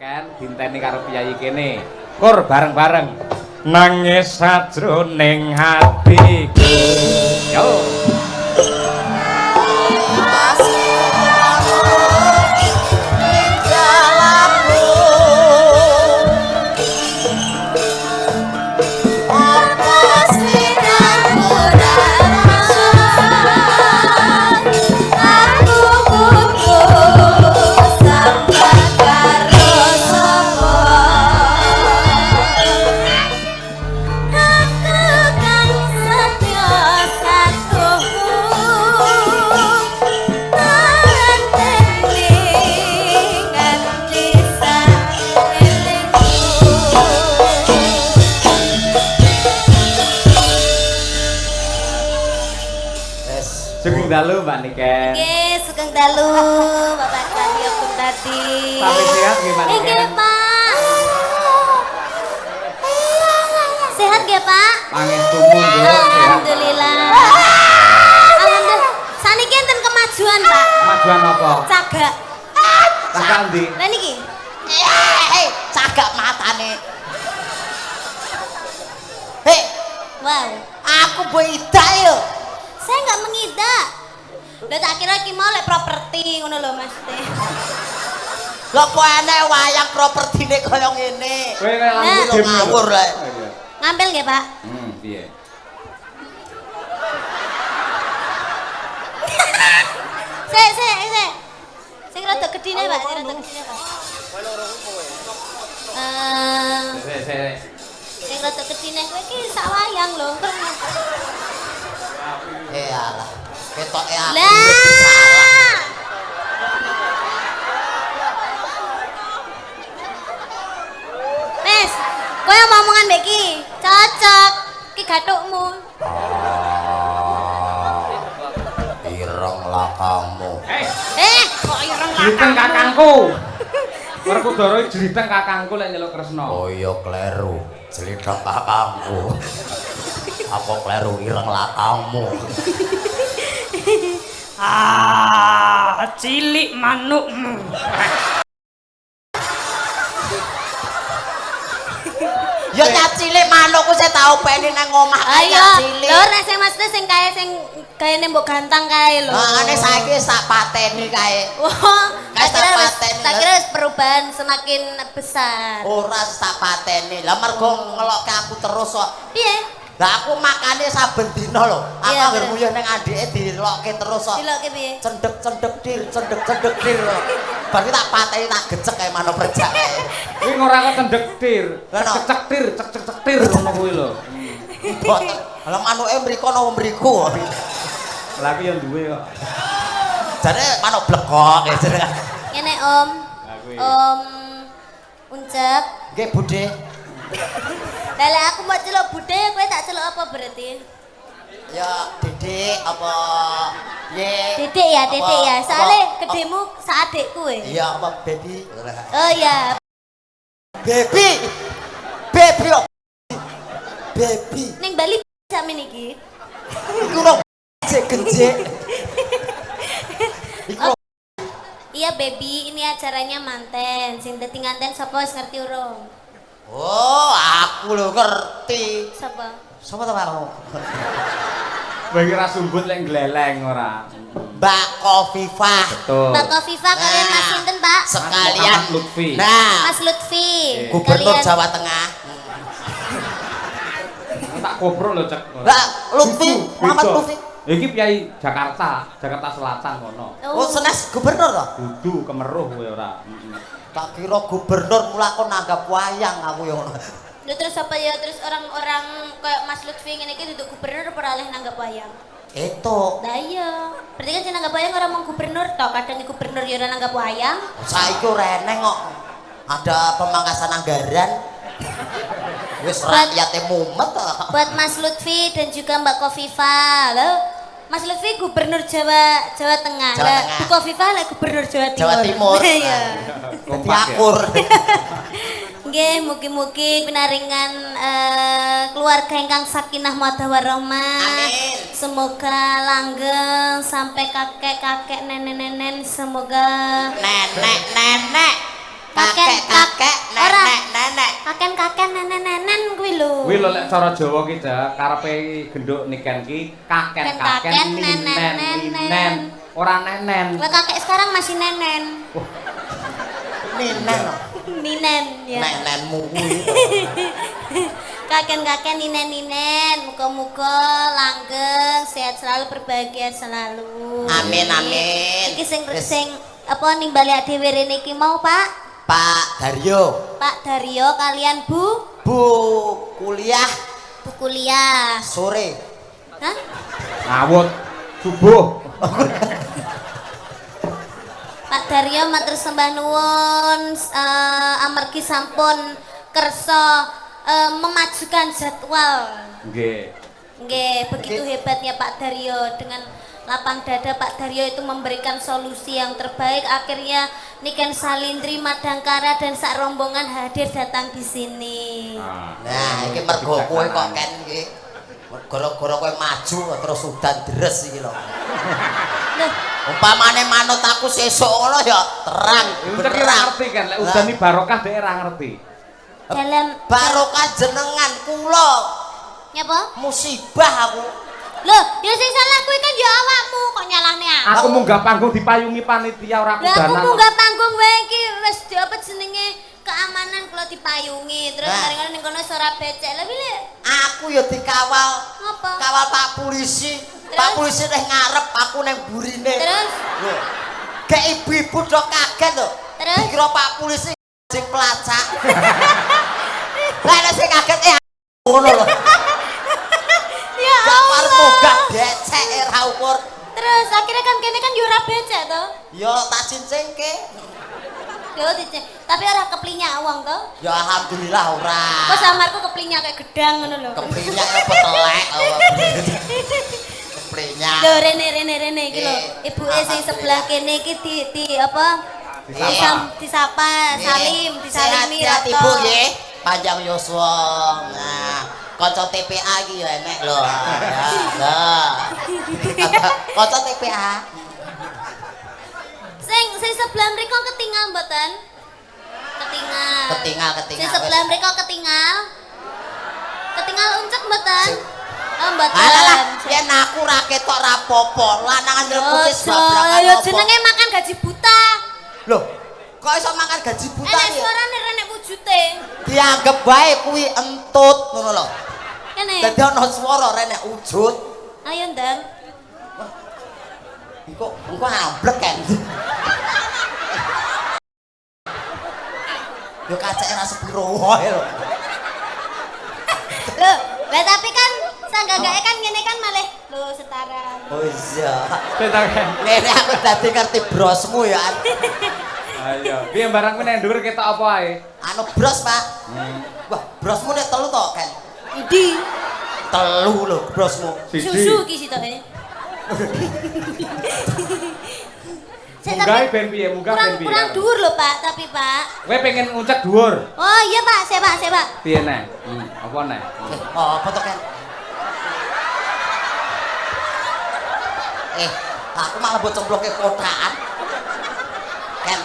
Ken dinteni karo piyayi kene. Kur bareng-bareng. Nangis sajroning hatiku. Yo. Sugeng dalu Mbak Niken. Nggih, sugeng dalu Bapak Cahyo tadi. Sami sehat nggih Mbak Niken? Nggih, Pak. Sehat nggih, Pak? Pangestumu nggih. Alhamdulillah. Alhamdulillah. Saniki enten kemajuan, Pak. Kemajuan apa? Cagak. Cagak ndi? Lah niki. Cagak matane. Hei, Wow. aku beda yo. Saya nggak mengidak. Udah tak kira ki mau lek properti ngono lho Mas Teh. Lah kok enek wayang propertine kaya ngene. Kowe kaya Nah. lampu dim Ngawur lek. Ngambil nggih, Pak? Piye? Sik. Sing rada gedine, Pak. Sing rada gedine, Pak. Sik. Sing rada gedine kowe iki sak wayang lho. Alah, ketoke aku Lah. wis salah. Wes, kowe omongan mbek iki cocok. Ki gathukmu. Ireng lakamu. Kok ireng Jriteng kakangku. Werkudara jriteng kakangku lek nyeluk Kresna. Oh iya kleru, jelithak kakangku. Apa kleru ireng lakamu. Cilik manukmu. Ya nyat cilik manukku saya tau peni nang omah Ayo, nyat cilik. lho nek sing Mas Teh sing kayane mbok gantang kae lho. Nah, ane saiki wis tak pateni kae. Wah, Kas tak pateni. tak kira wis perubahan semakin besar. Ora tak pateni. Lah mergo ngelokke aku terus kok. Piye? Lah aku makane saben dina lho. Aku Iya, anggere bener. nguyuh ning andike dilokke terus kok. Dilokke piye? Cendek-cendek dir. Bar iki tak pateni tak gecek kae manuk perjak kae. Kuwi ora kok cendek tir. Lah, no. Cek tir ngono kuwi lho. Boten. Lah manuke mriko napa mriku. Lah aku yang duwe kok. Jane manuk blekok ya jenenge. Ngene Om. Lah kuwi. Om Uncep. Nggih, Budhe. Lah lek aku mau celuk budhe kowe tak celuk apa berarti? Ya, Dedek apa ye. Dedek ya, Dedek ya. Apa- Soale apa- gedemu seadik kowe. Iya, apa baby? Oh iya. Baby. Baby. Oh. Baby. Ning Bali sakmen iki. Iku lho genjek. Iku lho. Iya baby, ini acaranya manten. Sing dadi nganten sapa wis ngerti urung? Oh, aku lho ngerti. Sapa? Sapa to, Pak? Bagi ra sumbut lek gleleng ora. Mbak Kofifah. Betul. Mbak Kofifa kalian Mas sinten, Pak? Sekalian Muhammad Lutfi. Nah, Mas Lutfi. Gubernur Kalian- Jawa Tengah. Tak koprok lho cek. Lah, Lutfi, Muhammad Beda. Lutfi. Iki Piai Jakarta Selatan kono. Oh, senes gubernur to? Kudu kemeruh kowe ora. Tak kira gubernur mulakon nanggap wayang aku yo. Lho terus apa ya? Terus orang-orang kayak Mas Lutfi ngene iki duduk gubernur ora oleh nanggap wayang. Itu Lah iya. Berarti kan sing nanggap wayang ora mau gubernur toh, kadang di gubernur ya ora nanggap wayang. saiki ora eneng kok. Ada pemangkasan anggaran. Wis Buat- rakyate mumet kok. Buat Mas Lutfi dan juga Mbak Kofifa. Loh, Mas Lutfi gubernur Jawa Tengah. Jawa Lah, Tengah. Bu Kofifa lah gubernur Jawa Timur. Jawa Timur. Iya. Dadi Kompak ya. akur. Nggih, mugi-mugi pinaringan keluarga ingkang sakinah mawaddah warahmah. Amin. Semoga langgeng sampai kakek-kakek, nenek-nenek, semoga Nenek. kakek, nenek. Kakek nenen kuwi lho. Kuwi lho lek cara Jawa ki ja karepe genduk niken ki kaken ninen. Ora nenen. Lah kakek sekarang masih nenen. Ninen ya. Nenenmu kuwi. Kakek ninen. Muga-muga langgeng, sehat selalu, berbahagia selalu. Amin. Iki sing apa nimbali dhewe rene iki mau, Pak? Pak Daryo. Pak Daryo kalian Bu kuliah sore. Hah? Ngawut subuh. Pak Daryo matur sembah nuwun amargi sampun kersa memajukan jadwal. Nggih, begitu hebatnya Pak Daryo. Dengan lapang dada Pak Daryo itu memberikan solusi yang terbaik. Akhirnya Niken Salindri, Madangkara dan sak rombongan hadir datang di sini. Nah, iki mergo kowe kok Ken iki. Gara-gara kowe maju terus udan deres iki lho. Loh, Umpamane manut aku sesuk ngono ya terang. Entek ora ngerti kan lek udan iki barokah dhek ora ngerti. dalam Barokah jenengan kula. nyapa? Musibah aku. Loh, ya sing salah kuwi kan ya awakmu kok nyalahne aku. Aku munggah panggung dipayungi panitia ora Lah aku kudanan. munggah panggung wae iki wis apa jenenge keamanan kula dipayungi. Terus bareng ning kono ora becek. Lah piye? Aku ya dikawal. Apa? Kawal Pak Polisi. Pak Polisi neh ngarep aku nang burine. Terus? Lho. Kayak ibu-ibu do kaget lho. Terus? Dikira Pak Polisi sing pelacak. Lah nek sing kaget ngono lho. Ya Gak Allah. gak becek ra ukur. Terus akhirnya kan kene kan yo ora becek to. Ya tak cincingke. Yo dicek. Tapi ora keplinyak wong to. Ya alhamdulillah ora. Kok samarku keplinyak kayak gedang ngono lho. Keplinyak apa telek. Keplinyak. Lho rene iki lho. Ibuke sing sebelah kene iki di apa? Disapa, salim, disalimi Sehat-sehat rato. Ibu nggih. Panjang yuswa. Nah, kanca TPA iki ya enek lho. Lah. Kanca TPA. Sing sebelah mriko ketinggal mboten? Ketinggal. Sing sebelah mriko ketinggal. Ketinggal uncek mboten? Oh mboten. Alah, yen aku ra ketok ra apa-apa. Lanangan reputis babrakan. Ya jenenge makan gaji buta. Loh, kok iso makan gaji buta Enek ya? suarane renek wujute. Dianggep bae kuwi entut ngono lho. Kene. Dadi ana swara renek wujud. Ayo ndang. Engko amblek kan. Yo kacake ra sepiro wae lho. Loh, lah tapi kan sanggagake kan ngene kan malih lho setara. Oh iya. Bentar kan. Lene aku dadi ngerti brosmu ya. Ayo, piye barang meneh ndur ketok apa ae? Anu bros, Pak. Wah, brosmu nek telu to, Kan? Idi. Telu lho brosmu. Susu iki sitoke. Munggah ben piye? Munggah ben piye? Kurang dhuwur lho, Pak, tapi Pak. Kowe pengen nguncek dhuwur. Oh iya, Pak, saya Pak. Piye neh? Apa neh? Oh, apa to, Kan? Aku malah mbok cemploke kotaan. Kan.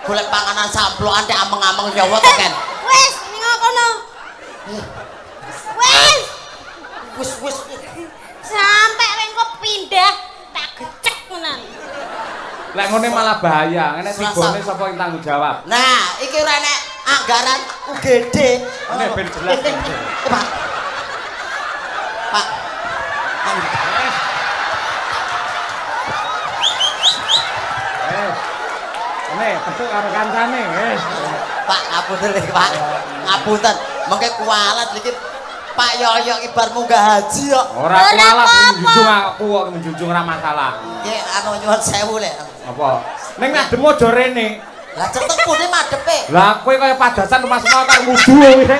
Golek panganan samplokan nek ameng-ameng nyawa to, Kan? Wes, ning kono. Wes, Wis. sampai engko pindah tak gecek menan. Lek ngene malah bahaya. Ngene tigone sapa yang tanggung jawab? Nah, iki ora nek anggaran UGD. Nek ben jelas. Pak. Nek petuk karo kancane, wis. Pak, ngapunten nggih, Pak. Ngapunten. Mengke kualat iki Pak Yoyo iki bar munggah haji kok. Ora kualat menjunjung aku kok menjunjung ora masalah. Nggih, anu nyuwun sewu lek. Apa? Ning ngadem aja rene. Lah cetek pune madepe. Lah kowe kaya padasan rumah semua karo wudu wis.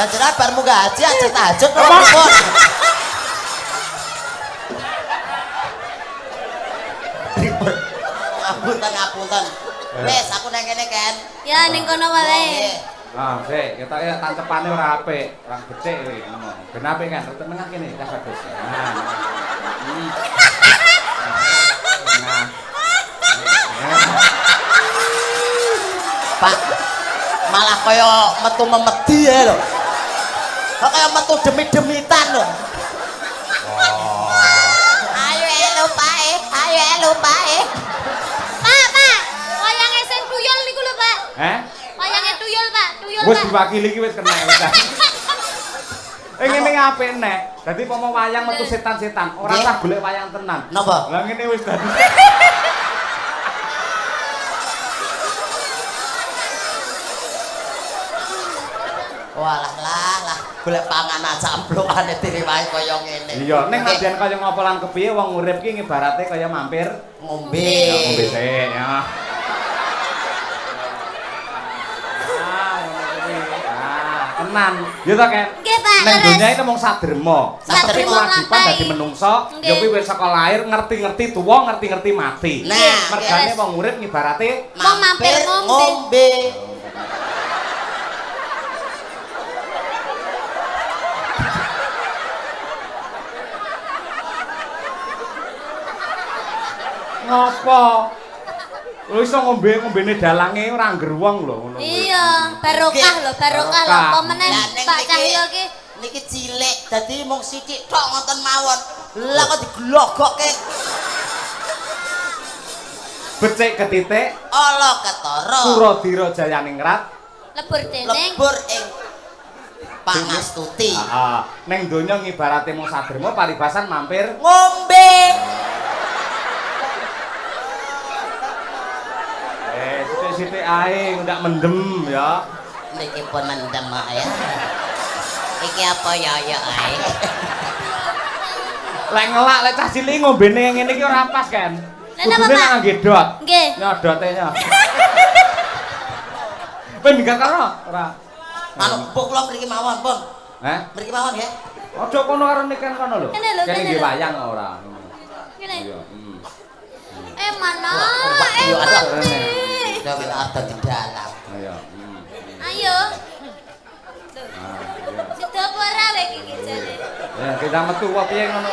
Lah jenengan bar munggah haji aja tahajud pripun? Ngapunten. Wes, aku nang kene, Ken. Ya ning kono wae. Ah, sik, ketok ya tancepane ora apik, ora becik iki ngono. Ben apik kan, rute tengah kene tas bagus. Nah. Pak. Malah kaya metu memedi ya lho. Kok kaya metu demi-demitan lho. Ayo elu Pak, ayo elu Pak. Pak, wayange sing tuyul niku lho, Pak. Wayange tuyul, Pak, tuyul, Pak. Wis diwakili iki wis kena wis. Ngene apik nek. Dadi pomo wayang metu setan-setan, ora usah golek wayang tenan. Napa? Lah ngene wis dadi. Walah, golek panganan camplukane diriwae kaya ngene. Iya, ning nadyan kaya ngapa lan kepiye wong urip ki ibarate kaya mampir ngombe. Ya ngombe sik ya. Tenan. Ya ta, Ken? Nggih, Pak. Ning donya iki mung sadrema. Tapi kewajiban dadi menungso, ya kuwi wis saka lahir ngerti-ngerti tuwa, ngerti-ngerti mati. Nah, mergane wong urip ibarate mau mampir ngombe. Ngopo? Lho iso ngombene dalange ora ngger wong lho ngono. Iya, barokah lho, barokah lho. Apa meneh Pak Cahyo ki niki cilik dadi mung sithik tok ngoten mawon. Lah kok diglogokke. Becik ketitik, ala ketara. Suradira Jayaningrat, lebur dening lebur ing Pangastuti. Heeh. Ning donya ngibarate mung sadrema paribasan mampir ngombe. Sithik-sithik ae ndak mendem ya. Niki pun mendem ya. Iki apa ya ae. Lek ngelak lek cah cilik ngombene ngene iki ora pas kan. Lha napa, Kudune Pak? ngangge dot. Nggih. Nyodote nya. Kowe minggat karo ora? Anu pun kula mriki mawon, Pun. Heh? Mriki mawon nggih. Aja kono karo niken kono lho. Kene lho, Kene kene nggih lho. wayang ora. Ngene. Iya. Mana? Yo ada. Mati. Ya wis ada di dalam. Iya. Ayo. Sida apa ora wae iki jane? Ya kita metu wae piye ngono.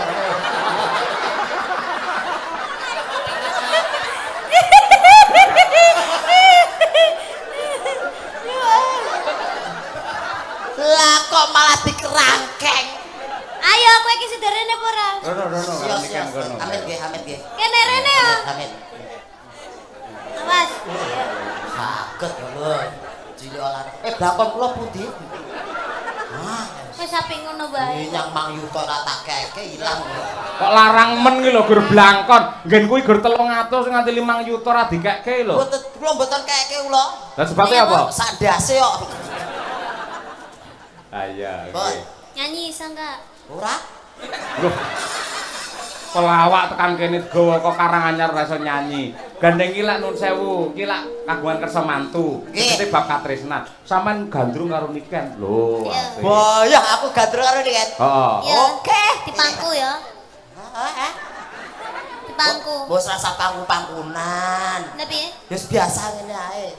Lah kok malah dikerangkeng. Ayo kowe iki sederene apa ora? Rono karo niken kono. Amit nggih. Kene rene yo. Amit. Awas. Saged lho. Cilik olah. Blakon kula pundi? Hah, Wis api ngono wae. nyang Mang Yuto ra tak keke ilang. Kok larang men ki lho gur blangkon. Nggen kuwi gur 300 nganti 5 juta ra dikekke lho. Mboten kula mboten keke kula. Lah sebabnya apa? Sak ndase kok. Ah iya, Bon. oke. Nyanyi iso enggak? Ora? Loh. Pelawak tekan kene gawa kok Karanganyar ora iso nyanyi. Gandeng ki lak nun sewu, ki lak kagungan kersa mantu. Iki bab katresnan. Sampeyan gandrung karo Niken. Lho. Iya. Boyah aku gandrung karo Niken. Heeh. Ya. Oke. Dipangku ya. Heeh. Dipangku. Bos rasa pangku-pangkunan. Lah piye? Wis biasa ngene ae.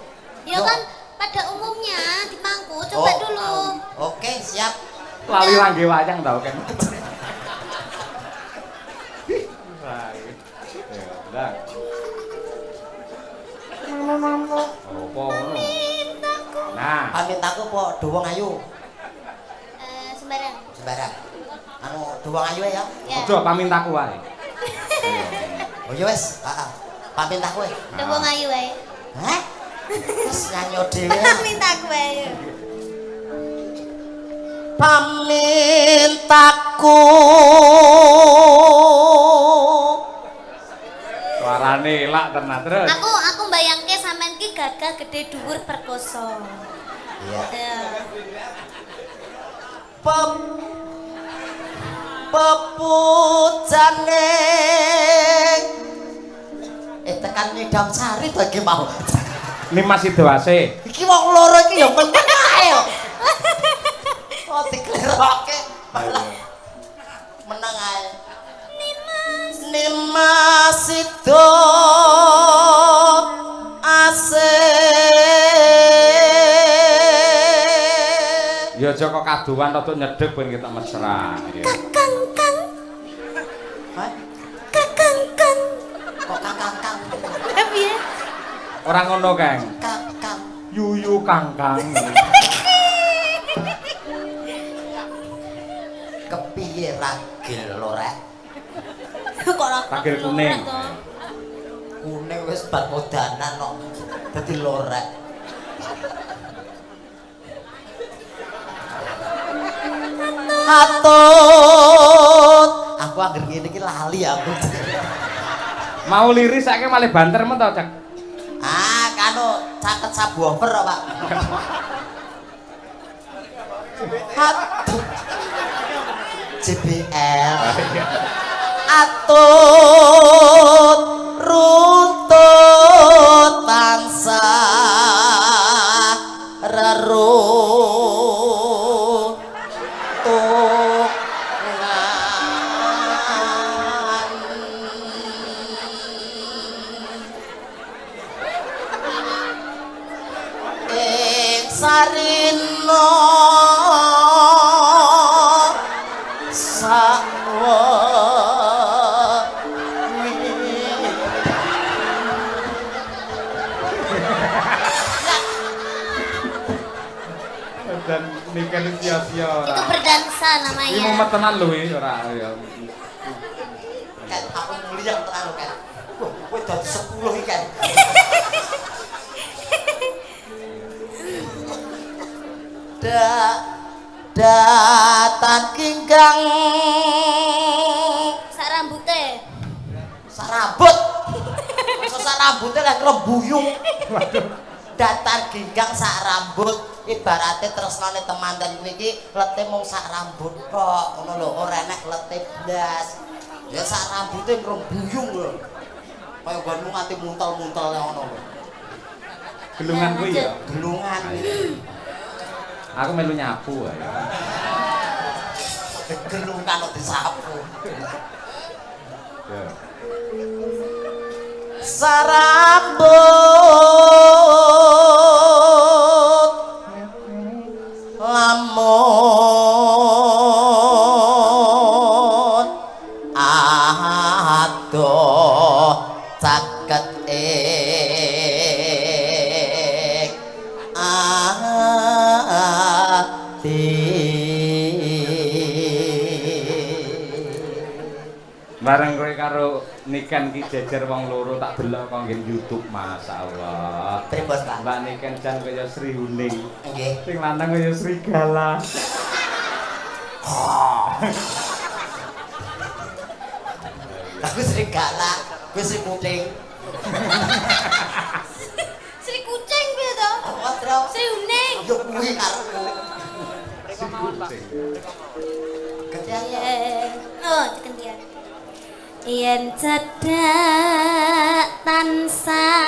Ya kan pada umumnya dipangku, coba dulu. Oke, siap. Lali rangge wayang tau kan. Apa ngono? Nah, Pamit aku po Dowong Ayu. Sembarang. Sembarang. Anu Dowong Ayu ya. Ya. aja pamintaku wae. Oh ya wis, heeh. Pamit aku ya. Dewong ayu wae. Hah? Wis nyanyo dhewe. Minta aku wae. Pamintaku Suarane elak tenan terus. Aku mbayangke sampean ki gagah gede dhuwur perkoso. Iya. Ya. Pepujane tekan Nidam Sari to iki mau. Ini masih dewase. Iki wong loro iki ya meneng ae yo. Oh dikleroke. Meneng ae. Nimas itu asik. Ya aja kok kaduan rada nyedhek ben ketok mesra. Kakang kang. Hah? Kakang kang. Kok kakang-kang? Piye? Ora ngono, Kang. Kakang. Yuyu Kangkang. Kepiye ragil lho rek? Kok Ragil kuning. Kuning wis bar kodanan kok. Dadi lorek. Hatut. Aku anggere ngene iki lali aku. Mau liris saiki malih banter men to, Cak? Ah, kanu caket subwoofer Pak. Hatut. JBL. Atut runtut tansah sarino Dan nikah sia-sia ora. Itu berdansa Ini namanya. mau tenan lho iki ora ya. kan aku mulia tenan lho kan. Wah, kowe dadi 10 iki kan. Datang kinggang Sak rambute. sarambut. Masa sarambute lek rembuyung. Datar ginggang sak rambut ibaratnya tresnane temanten kuwi iki lete mung sak rambut kok ngono lho ora enek lete blas ya sak rambute ngrembuyung lho kaya nggonmu nganti muntel-muntel ngono lho Gelungan kuwi ya. gelungan Aku melu nyapu ae. gelungan kok disapu Ya. sarambut lamun adoh caket Bareng kowe karo Niken ki jejer wong loro tak delok kok nggih YouTube masyaallah. Pripun Pak? Mbak Niken jan kaya Sri Huning. Nggih. Sing lanang kaya serigala. Aku serigala, kowe Sri Kucing. Sri kucing piye to? Apa terus? Sri uning. Yo kuwi karepku. Ketian Oh, kentian. Yen cedak tansah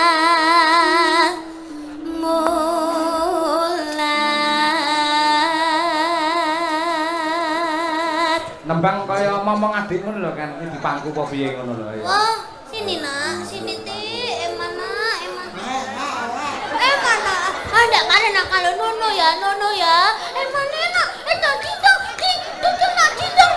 mulat. Nembang kaya momong adik ngono lho kan di pangku apa piye ngono lho ya. Wah, sini nak, sini ti, emana, emana. Ah, ndak mana nak kalau nono ya, emana nak, tadi dong, tuh nak, dong,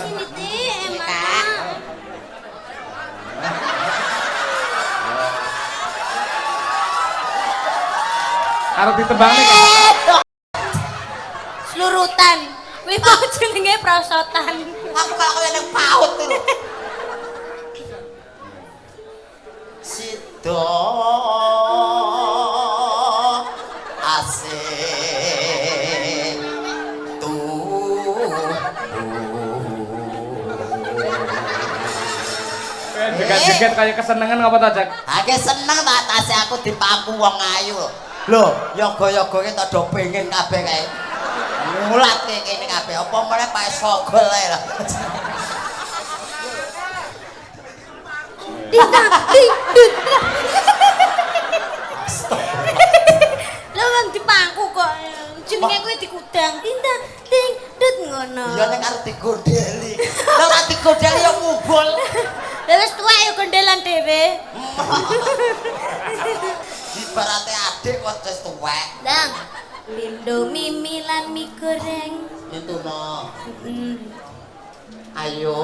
sini ti, emana. Arep ditembang nek. Slurutan. Kuwi mau jenenge prosotan. aku malah kaya nang paut lho. Sido asik Jegat-jegat kaya kesenengan apa ta, Jak? Ake seneng tak tase aku dipangku wong ayu. Lho, yoga-yogane tak do pengen kabeh kae. Mulat kene kabeh. Apa meneh pae sogol ae lho. Lho wong dipangku kok jenenge kuwi dikudang. Tintang ting dut ngono. Iya nek arep digodeli. Lah ora digodeli yo ngubul. Lah wis tuwek yo gondelan dhewe. Ibarate adik kok wis tuwek. Dang. Pindo mimi lan mie goreng. Itu no. Mm. Ayo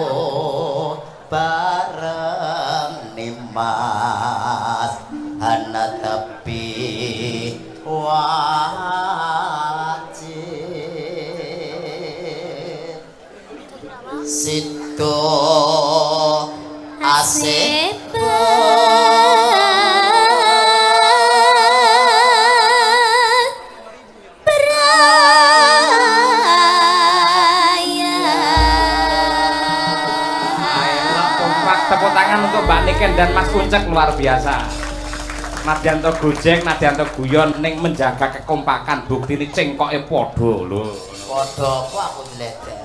mas ana tepi wajib situ asep tepuk tangan untuk Mbak Niken dan Mas Kuncek luar biasa. Nadyanto gojek, Nadyanto guyon ning menjaga kekompakan, bukti ini cengkoke padha lho. Padha apa aku diledek.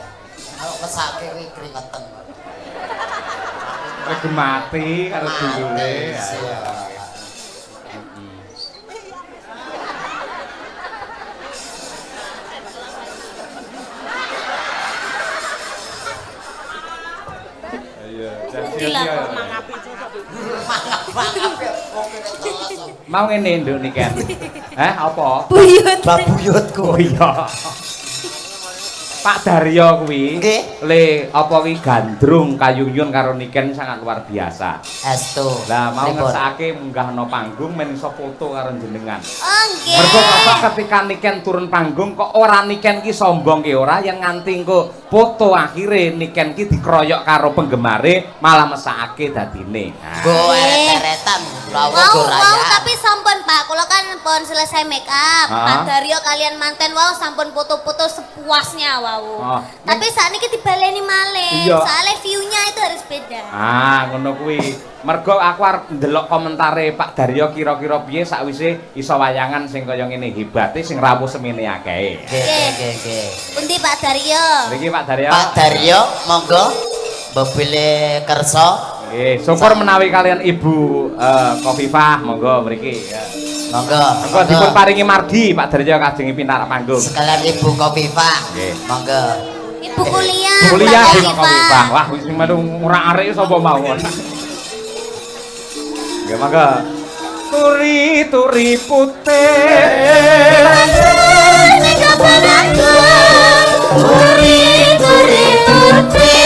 Aku mesake kuwi keringetan. Lagi mati karo dulure. Mau ngene nduk Niken. Apa? Buyut. Babuyutku. Oh iya. Pak Daryo kuwi le apa kuwi gandrung kayunyun karo Niken sangat luar biasa. Estu. Lah mau ngersake munggahno panggung men iso foto karo jenengan. Oh nggih. Mergo ketika Niken turun panggung kok ora Niken ki sombong ki ora yang nganti engko foto akhire Niken ki dikeroyok karo penggemare malah mesake dadine. Go eret-eretan lawo goraya. Wow, tapi sampun Pak, kula kan pun selesai make up. Pak Daryo kalian manten wow sampun foto-foto sepuasnya wow. Tapi saat ini dibaleni malih. Soalnya view-nya itu harus beda. Ngono kuwi. Mergo aku arep ndelok komentare Pak Daryo kira-kira piye sakwise iso wayangan sing kaya ngene hebate sing rawuh semene akeh. Nggih. Pundi Pak Daryo? Mriki Pak Daryo. Pak Daryo monggo mbebile kersa. Nggih, syukur menawi kalian Ibu Kofifah monggo mriki ya. Monggo. Monggo dipun paringi margi Pak Daryo kajengi pintar panggung. Sekalian Ibu Kofifah. Nggih. Monggo. Ibu kuliah. Kuliah di Kofifah. Wah, sing metu ora arek sapa mawon. Nggih, monggo. Turi putih. Turi putih.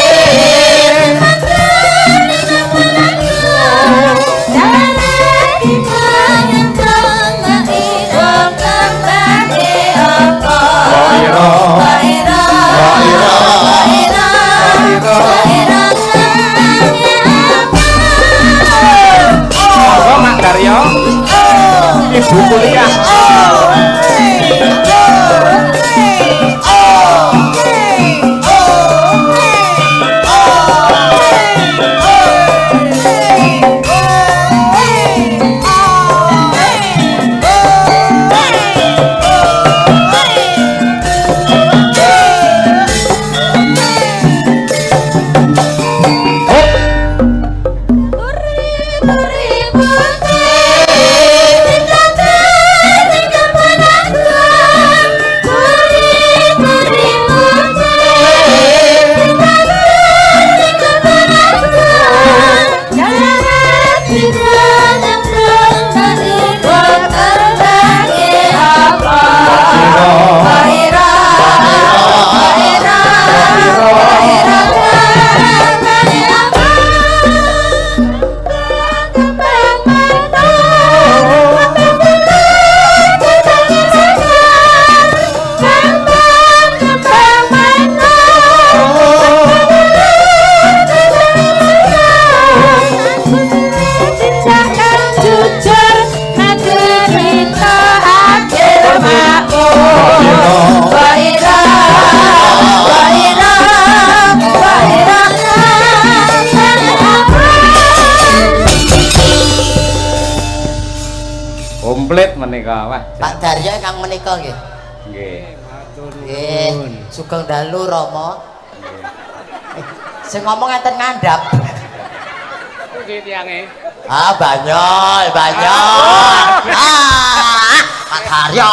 Mak Daryo, Ibu kuliah. Komplit menika. Wah. Pak Daryo kang menika nggih. Nggih. Nggih, sugeng dalu Rama. Sing ngomong ngeten ngandhap. Nggih tiange. Banyol. Pak Daryo.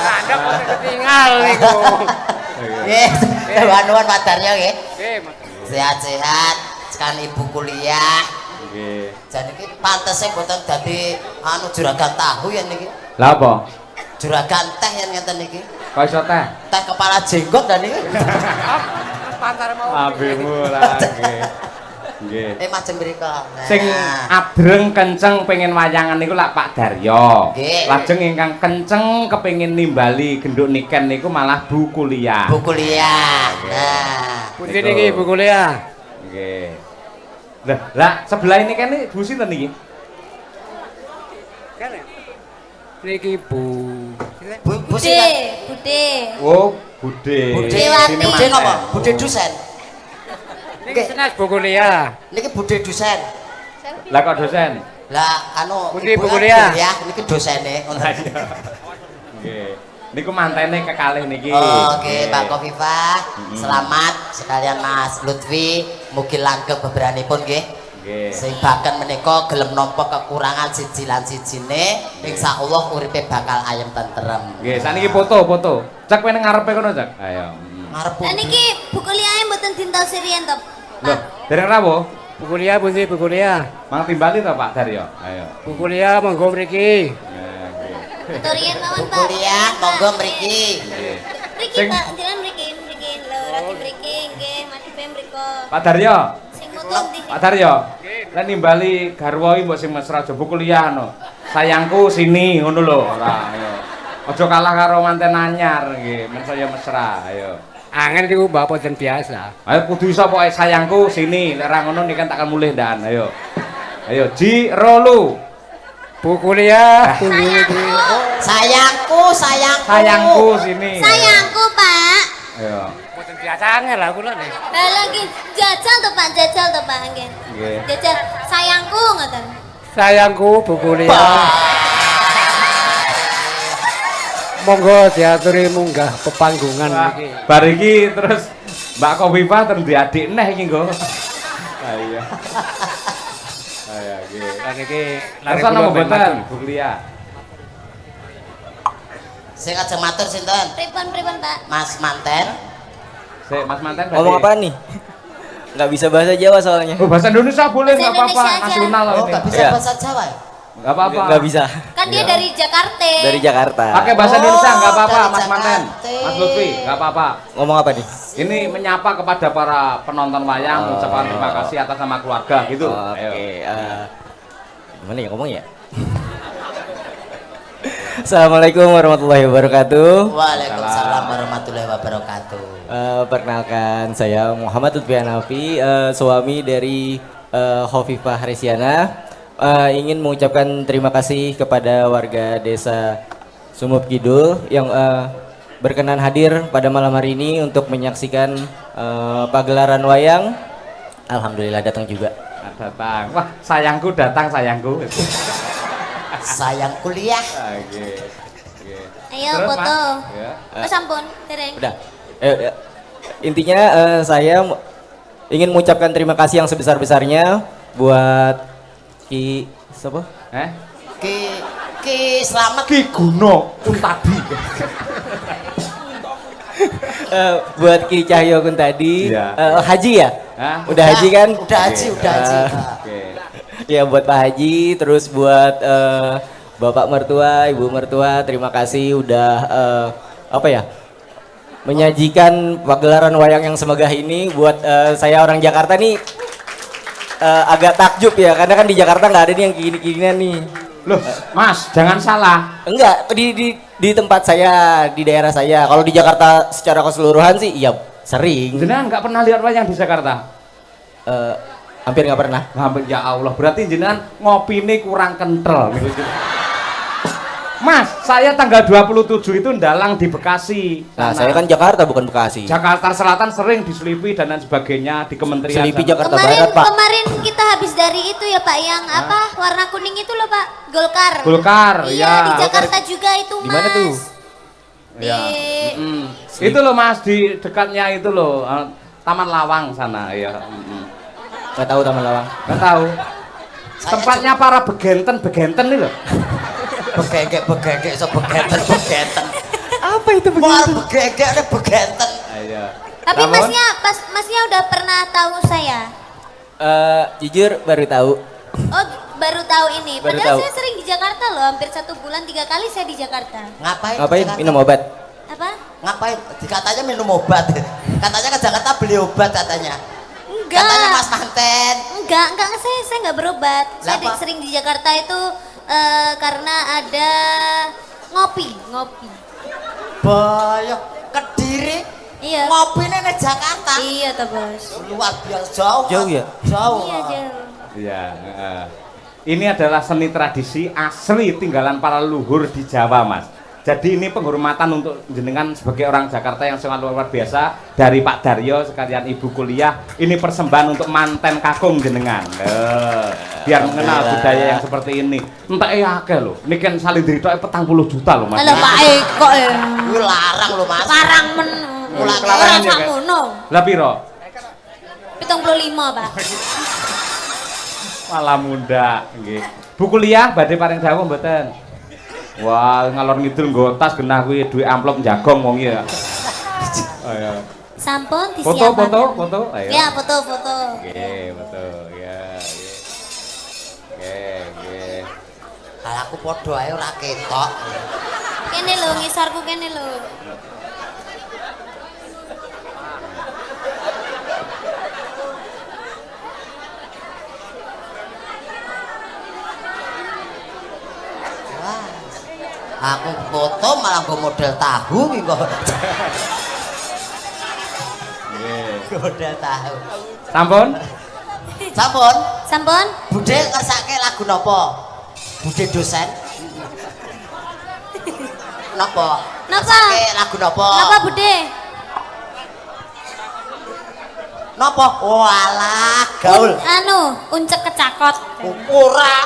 Ngandhap kok ketinggal niku. Nggih, nuwun Pak Daryo nggih. Nggih, Sehat-sehat, sekan ibu kuliah. Nggih. Jan iki pantese mboten dadi juragan tahu yen niki. Lah apa? Juragan teh yen ngeten niki. Kok iso teh? Teh kepala jenggot dan niki. Pantar mau. Abimu lagi. Nggih. Macem mriko. Nah. Sing adreng kenceng pengen wayangan niku lak Pak Daryo. Nggih. Lajeng ingkang kenceng kepengin nimbali genduk niken niku malah Bu Kuliah. Bu Kuliah. Nah, Pundi niki Bu Kuliah? Nggih. Lah sebelah ini kan Bu sinten niki? Niki Bu. Bu Bude, sinten? Bude. Oh, Bude. Bude Dewati. Bude napa? Bude Dusen. Niki senes Bu Kuliah. Niki Bude Dusen. Lah kok dosen? Lah anu Pundi, ibu Bu kan Kuliah? kuliah, niki dosene ngono. Nggih. Niku mantene kekalih niki. Oke, Mbak Kofifah, selamat sekalian Mas Lutfi, mugi langgeng beberanipun nggih. Nggih. Sing bahkan menika gelem nampa kekurangan siji lan sijine, insyaallah uripe bakal ayem tentrem. Nggih, sakniki foto. Cak kowe nang ngarepe kono, Cak. Ayo. Ngarep Lah niki Bu Kuliah mboten dintos sirian to, Loh, Pak. dereng rawuh. Bu Kuliah pundi Bu Kuliah? Mang timbali to Pak Daryo. Ayo. Bu Kuliah monggo mriki. Nggih. Motorian mawon, Bu Pak. Kuliah, monggo mriki. Nggih. Mriki, Sing- Pak, jenengan mriki lho, rati mriki nggih, madipe mriko. Pak Daryo. Sing motor ndi? Pak Daryo. Lah nimbali garwa iki mbok sing mesra aja Bu Kuliah no. Sayangku sini ngono lho. Ora, ayo. Aja kalah karo manten anyar nggih, men saya mesra. Ayo. Angel niku mbak boten biasa. Ayo kudu iso pokoke sayangku sini, lek ora ngono nikan takkan mulih ndan. Ayo. Ayo Ji Rolu. Bu Kuliah pundi niki? Sayangku. Sayangku sini. Sayangku, Pak. Ayo. Boten biasa angel lah kula nih. Lah lagi jajal to, Pak, jajal to, Pak, nggih. Nggih. Jajal sayangku ngoten. Sayangku Bu Kuliah. Monggo diaturi munggah pepanggungan Wah, niki. bar iki terus Mbak Kofifah terus di adik neh iki nggo. Ayo. Ayo nggih. Lah niki Terus ana mboten Bu Kuliah. Sing ajeng matur sinten? Pripun, Pak? Mas Manten. Sik Mas Manten. Ngomong berarti. apaan nih? Nggak bisa bahasa Jawa soalnya. Oh, bahasa Indonesia boleh Bahasa enggak apa-apa, Indonesia aja. nasional loh Oh, ini. enggak bisa Iya. bahasa Jawa ya? Enggak apa-apa. Nggak bisa. Kan dia dari Jakarta. Dari Jakarta. Pakai bahasa Oh, Indonesia enggak apa-apa, dari Mas Manten. Jakarta. Mas Lutfi, enggak apa-apa. Ngomong apa nih? Ini menyapa kepada para penonton wayang, Oh. ucapan terima kasih atas nama keluarga gitu. Oke. Ayo. Gimana ya ngomong ya? Assalamualaikum warahmatullahi wabarakatuh. Waalaikumsalam warahmatullahi wabarakatuh. Perkenalkan saya Muhammad Lutfi Hanafi, suami dari Khofifah Resiana. Ingin mengucapkan terima kasih kepada warga desa Sumup Kidul yang berkenan hadir pada malam hari ini untuk menyaksikan pagelaran wayang. Alhamdulillah datang juga. Datang. Wah, sayangku datang sayangku. Sayang kuliah. Oke. Oke. Ayo Terus, foto. Mas? Ya. Oh sampun, dereng. Udah. Ya. Intinya saya ingin mengucapkan terima kasih yang sebesar-besarnya buat Ki siapa? Ki selamat. Ki Guno Kuntadi. Buat Ki Cahyo Kuntadi. Iya. Haji ya? Hah? Udah haji kan? Udah haji, udah haji. Oke. Ya buat Pak Haji, terus buat Bapak mertua, Ibu mertua, terima kasih udah apa ya? Menyajikan pagelaran wayang yang semegah ini. Buat saya orang Jakarta nih agak takjub ya, karena kan di Jakarta nggak ada nih yang gini-ginian nih. Loh, Mas, jangan salah. Enggak, di tempat saya, di daerah saya. Kalau di Jakarta secara keseluruhan sih iya sering. Jenengan nggak pernah lihat wayang di Jakarta? Hampir nggak pernah. Hampir, ya Allah, berarti jenengan ngopi ini kurang kental. Mas, saya tanggal 27 itu ndalang di Bekasi. Nah, Sana. saya kan Jakarta bukan Bekasi. Jakarta Selatan sering diselipi dan lain sebagainya di kementerian. Selipi sana. Jakarta Barat, Pak. Kemarin kita habis dari itu ya Pak, yang apa warna kuning itu loh Pak, Golkar. Golkar, Iya ya. di Jakarta juga itu Mas. Di mana tuh? Ya. Di- Mm-mm. Itu loh Mas, di dekatnya itu loh Taman Lawang sana ya. Nggak tahu Taman Lawang. Nggak tahu. Tempatnya para begenten nih loh. Begegek so begenten. Apa itu Wah, begegek ada begenten. Ayo. Tapi Namun, masnya udah pernah tahu saya? Jujur baru tahu. Oh baru tahu ini. Baru Padahal tahu. saya sering di Jakarta loh, hampir 1 bulan 3 kali saya di Jakarta. Ngapain? Ngapain? Jakarta? Minum obat. Apa? Ngapain? Katanya minum obat. Katanya ke Jakarta beli obat katanya. Enggak. Katanya Mas Manten. Enggak, saya enggak berobat. Saya Lah, apa? sering di Jakarta itu karena ada ngopi. Bayang Kediri. Iya. Ngopine ning Jakarta. Iya toh, Bos. Luar biasa jauh. Jauh ya? Jauh. Iya, jauh. Iya, ini adalah seni tradisi asli tinggalan para leluhur di Jawa, Mas. Jadi ini penghormatan untuk jenengan sebagai orang Jakarta yang sangat luar biasa dari Pak Daryo sekalian Ibu kuliah. Ini persembahan untuk manten kakung jenengan. Biar mengenal budaya yang seperti ini. Entah akeh lho. Ini kan salindri tok 40 juta lho, Mas. Halo Pak Eko ya. Kuwi larang lho, Mas. Larang men. Ulang Ora larang ya, sakmono. Lah piro? 75, Pak. Malah muda, nggih. Bu kuliah badhe paring dawuh mboten? Wah, ngalor ngidul nggo tas genah kuwi duwe amplop jagong wong ya. Ayo. Sampun disiapkan. Foto, ayo. Ya, foto. Nggih, foto. Ya, nggih. Nggih. Kalau aku padha ae ora ketok. Kene lho, ngisarku kene lho. Wah. Aku foto malah nggo model tahu iki kok. Nggih. Model tahu. Sampun? Sampun. Sampun? Budhe ngersake lagu napa? Budhe dosen. Napa? Napa? Ngersake lagu napa? Napa, Bude? Napa? Oh alah, gaul. Uncek kecakot. Ora.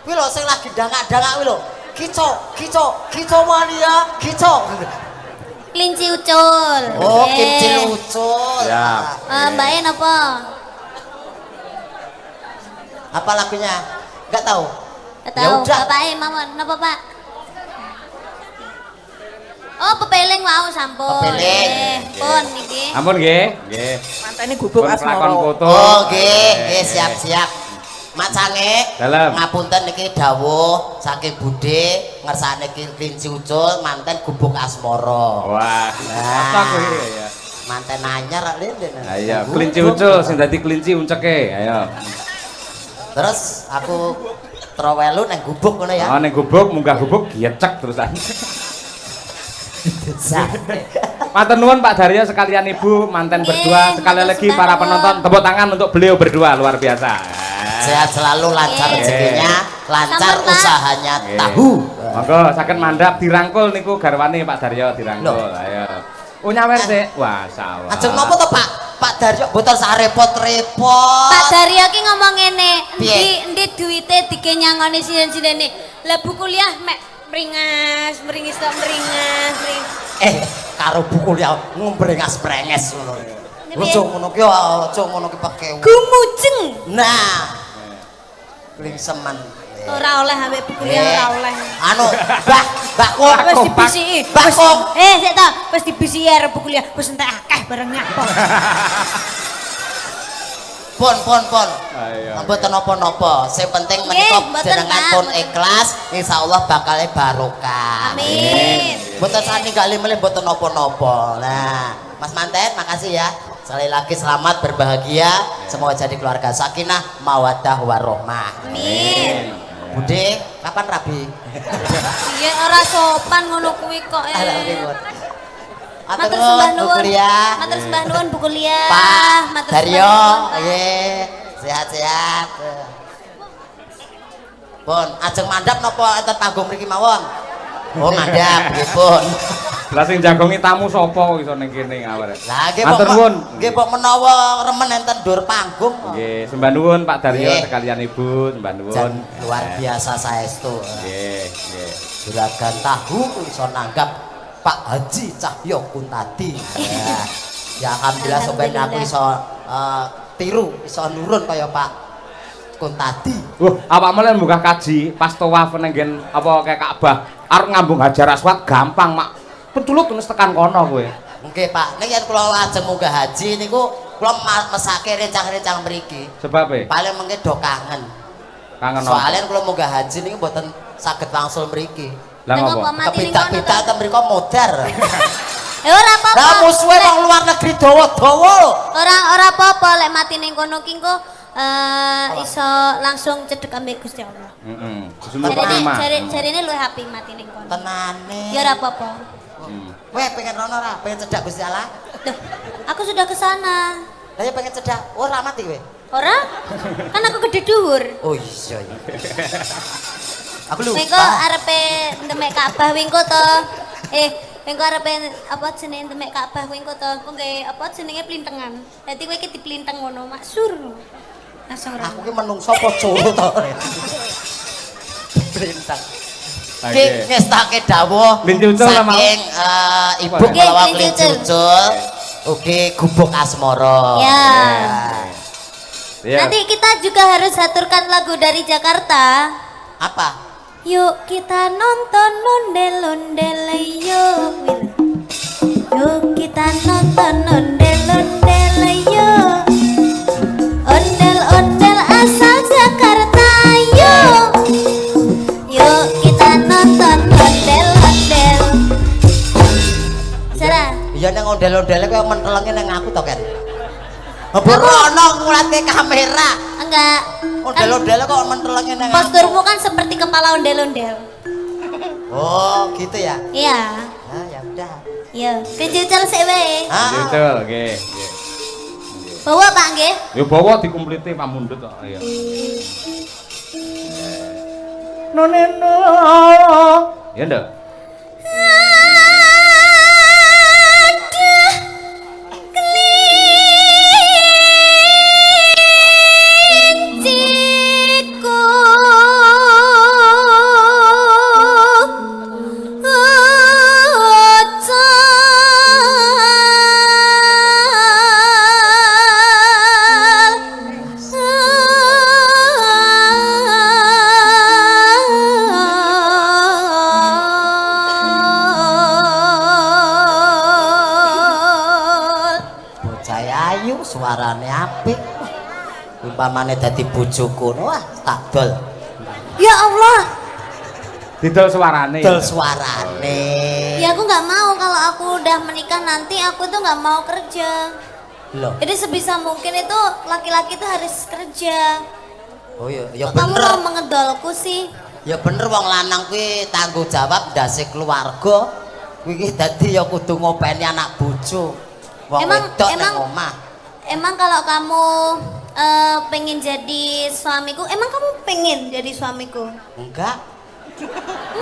Kuwi lho sing lagi dangak-dangak kuwi lho. Kico mania, kico. Kelinci ucul. Oh, Oke. kimchi lucul. Siap. Mbak E napa? Apa lagunya? Enggak tahu. Gak Ya tahu. udah. Bapak E mawon. Napa, Pak? Oh, pepeling mau sampun. Pepeling. Pun niki. Ampun nggih. Nggih. Mantene gubuk Pun pelakon asmara. foto. Oh, nggih, siap-siap. Mak Cange, Dalem. ngapunten niki dawuh saking Bude ngersane kelinci ucul manten gubuk asmara. Wah, apa kuwi ya? Manten anyar lho. Ayo, kelinci ucul sing dadi kelinci unceke. Ayo. Terus aku trowelu nang gubuk ngono ya. Oh, ning gubuk munggah gubuk giecek terusan. Matur nuwun Pak Daryo sekalian Ibu manten berdua, sekali lagi para penonton tepuk tangan untuk beliau berdua luar biasa. Sehat selalu, lancar Oke. rezekinya, lancar Sampun, Pak. usahanya. Oke. Tahu. Monggo saged mandhap dirangkul niku garwane Pak Daryo dirangkul. Ayo. Oh nyawer sik. Wah, sawah. Ajeng napa to, Pak? Pak Daryo mboten sak repot-repot. Pak Daryo ki ngomong ngene, Piye? endi duwite dikenyangoni sinen-sinene. Lah bu kuliah mek meringis tok meringis. Karo buku liya ngombrengas-brenges ngono. Piye? Ojo ngono ki, aja ngono ki pakai. Gumujeng. Nah. Klingsemen. Ora oleh ambek bu kuliah ora oleh. Anu, Mbah Kok. Wis dibisiki. Mbah Kok. Sik ta, wis dibisiki arep bu kuliah, wis entek akeh barangnya kok. Pun. Ayo. Mboten napa-napa. Sing penting Nggih, menika mboten, jenengan Pak, pun mboten. ikhlas, insyaallah bakal barokah. Amin. Mboten sani kali melih mboten napa-napa. Nah, Mas Manten makasih ya. Sekali lagi selamat berbahagia. Semoga jadi keluarga sakinah, mawaddah warahmah. Amin. Bude, kapan rabi? Iya ora sopan ngono kuwi kok. Alhamdulillah. Matur sembah nuwun. kuliah. Matur sembah nuwun bu kuliah. Pak Matur Daryo, sembah nuwun, Pak. nggih. Sehat-sehat. Pun, ajeng mandhap napa enten panggung mriki mawon? Oh, mandhap nggih, Pun. Lah sing jagongi tamu sapa iso ning kene ngawur. Lah nggih Matur nuwun. Nggih kok menawa remen enten dur panggung. Nggih, sembah nuwun Pak Daryo Nggih. sekalian Ibu, sembah nuwun. Jan luar biasa saestu. Nggih, nggih. Juragan tahu iso nanggap Pak Haji Cahyo Kuntadi. Ya alhamdulillah sampeyan aku iso tiru, iso nurun kaya Pak Kuntadi. Awakmu lek munggah kaji pas tawaf ning nggen apa kayak Ka'bah, arep ngambung Hajar Aswad gampang, Mak. Penculut terus tekan kono kowe. Nggih Pak, nek yen kula lajeng munggah haji niku kula mesake rencang-rencang mriki. Sebab e Paling mengke do kangen. kangen apa? Soalnya kula munggah haji niku mboten saged wangsul mriki. Lah Nang ngopo? apa mati ning kono Kepitak-pitak to? ten mriko modar. ora apa-apa. Lah musuhe wong luar negeri dawa-dawa. Ora apa-apa lek mati ning kono ki engko iso langsung cedhek ambek Gusti Allah. Heeh. Jarine luwih apik mati ning kono. Tenane. Ya ora apa-apa. Kowe pengen rono ora? Pengen cedak Gusti Allah? Duh, aku sudah ke sana. Lah ya pengen cedak. Ora mati kowe. Ora? Kan aku gede dhuwur. Oh iya. Aku lupa. Wingko arepe ndemek Ka'bah wingko to. Wingko arepe apa jenenge ndemek Ka'bah wingko to. Engko nggae apa jenenge plintengan. Dadi kowe iki diplinteng ngono, maksur. Langsung ora. Aku ki menungso apa coro to. Plintang. Ki ngestake dawuh saking Ibu Kulawa Kelinci Ucul. Ugi gubuk asmara. Ya. Ya. Nanti kita juga harus aturkan lagu dari Jakarta. Apa? Yuk kita nonton ondel-ondel yuk. Yuk kita nonton ondel-ondel yuk. Ondel-ondel asal Jakarta yuk. Yuk kita nonton ondel-ondel. Sarah. Iya nang ondel-ondele kowe mentelenge nang aku to, Ken. Berono ngulate kamera. Enggak. Ondel-ondele kok mentelenge nang aku. Posturmu kan seperti kepala ondel-ondel. Oh, gitu ya. Iya. Nah, ya udah. Iya, kejucal sik wae. Betul, nggih. Bawa Pak nggih. Ya bawa dikumpliti pamundhut kok. Iya. Noneno. Ya ndak? Suarane apik. Umpamane dadi bojoku, wah tak dol. Ya Allah. Didol suarane. Dol suarane. Ya aku nggak mau kalau aku udah menikah nanti aku tuh nggak mau kerja. Loh. Jadi sebisa mungkin itu laki-laki tuh harus kerja. Oh iya, ya Kok kamu bener. mau mengedolku sih? Ya bener wong lanang kuwi tanggung jawab ndase keluarga. Kuwi iki dadi ya kudu ngopeni anak bojo. Wong wedok nang omah. Emang kalau kamu pengen jadi suamiku, emang kamu pengen jadi suamiku? Enggak.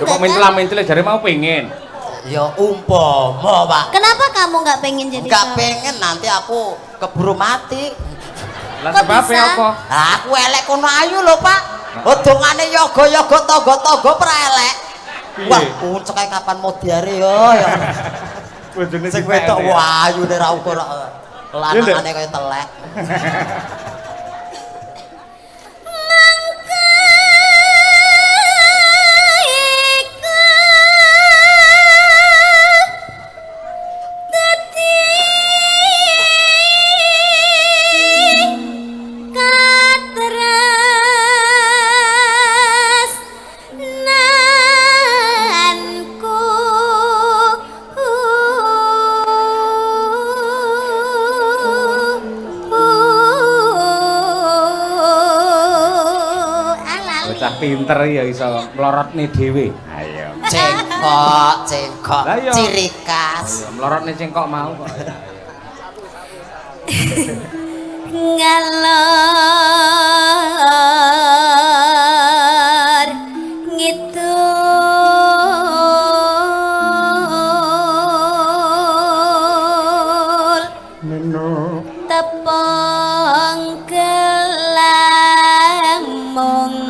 Kok mencelah-mencelah jare mau pengen. Ya umpama, Pak. Kenapa kamu nggak pengen jadi Enggak suami? pengen nanti aku keburu mati. Lah Kok sebab bisa? apa? Lah aku elek kono ayu lho, Pak. Odongane yoga-yoga tangga-tangga pra elek. Wah, uncek ae kapan mau diare yo ya. Bojone Sing wedok wayu nek ra ukur lanangane kaya telek. Pinter ya iso mlorotne dhewe. Ayo. Cengkok, Lah iya. ciri khas. Ayo mlorotne cengkok mau kok. Ngalor ngidul tepung gelang mongke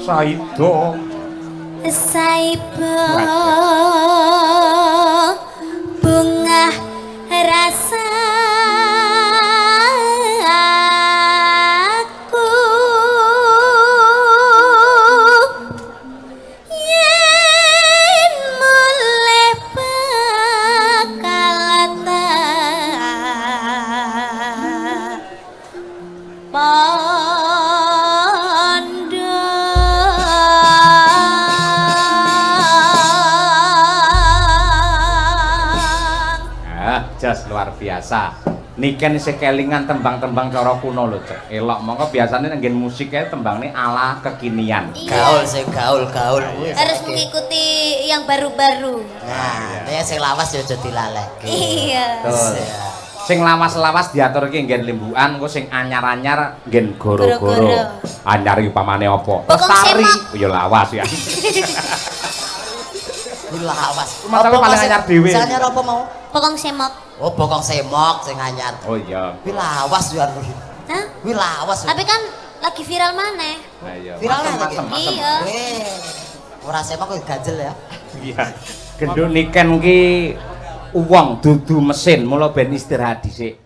Saido. Saibo bunga rasa aku yen mulai bakal Jas luar biasa. Niken isih kelingan tembang-tembang cara kuno lho, Cek. Elok mongko biasane nanggen musik kae tembangne ala kekinian. Gaul sing gaul. Harus mengikuti yang baru-baru. Nah, nek sing lawas ya aja dilaleke. Iya. Betul. Sing lawas-lawas diaturke nggen limbukan, engko sing anyar-anyar nggen goro-goro. Anyar iki upamane apa? Lestari. Ya lawas ya. Lawas. Masalah paling anyar dhewe. Sing anyar apa mau? Pokong semok. Oh, bokong semok sing anyar. Oh iya. Kuwi lawas yo kuwi. Hah? Kuwi lawas. Tapi kan lagi viral maneh. Nah iya. Viral Masem. Iya. Ora semok kok ganjel ya. Iya. Genduk Niken ki uwong dudu mesin, mula ben istirahat dhisik.